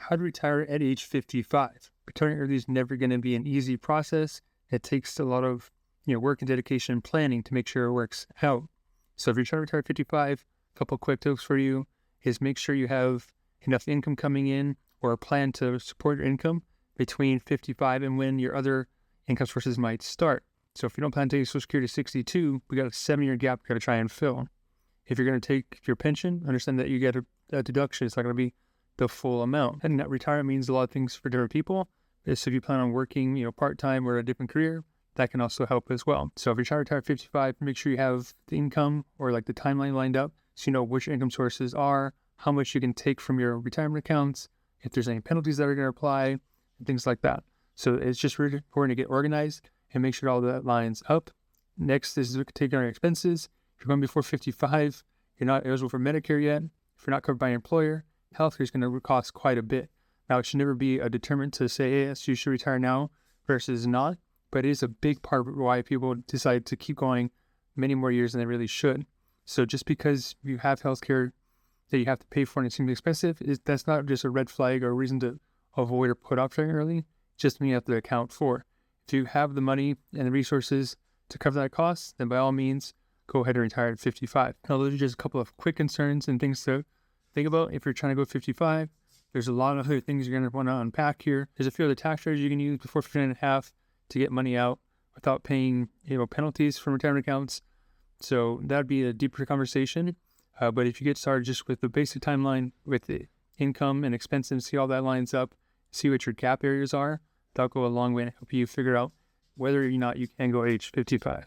how to retire at age 55. Retiring early is never going to be an easy process. It takes a lot of work and dedication and planning to make sure it works out. So if you're trying to retire at 55, a couple quick tips for you is make sure you have enough income coming in or a plan to support your income between 55 and when your other income sources might start. So if you don't plan to take Social Security at 62, we got a 7-year gap you got to try and fill. If you're going to take your pension, understand that you get a deduction. It's not going to be the full amount. And that retirement means a lot of things for different people. So if you plan on working, part-time or a different career, that can also help as well. So if you're trying to retire at 55, make sure you have the income or like the timeline lined up so you know which your income sources are, how much you can take from your retirement accounts, if there's any penalties that are going to apply, and things like that. So it's just really important to get organized and make sure all that lines up. Next is taking our expenses. If you're going before 55, you're not eligible for Medicare yet. If you're not covered by your employer, healthcare is going to cost quite a bit. Now, it should never be a determinant to say, hey, yes, you should retire now versus not, but it is a big part of why people decide to keep going many more years than they really should. So just because you have healthcare that you have to pay for and it seems expensive, that's not just a red flag or a reason to avoid or put off retiring early. Just something you have to account for. If you have the money and the resources to cover that cost, then by all means, go ahead and retire at 55. Now, those are just a couple of quick concerns and things to think about if you're trying to go 55. There's a lot of other things you're going to want to unpack here. There's a few other tax strategies you can use before 59.5 to get money out without paying penalties from retirement accounts. So that'd be a deeper conversation. But if you get started just with the basic timeline with the income and expenses, see all that lines up, see what your gap areas are, that'll go a long way to help you figure out whether or not you can go age 55.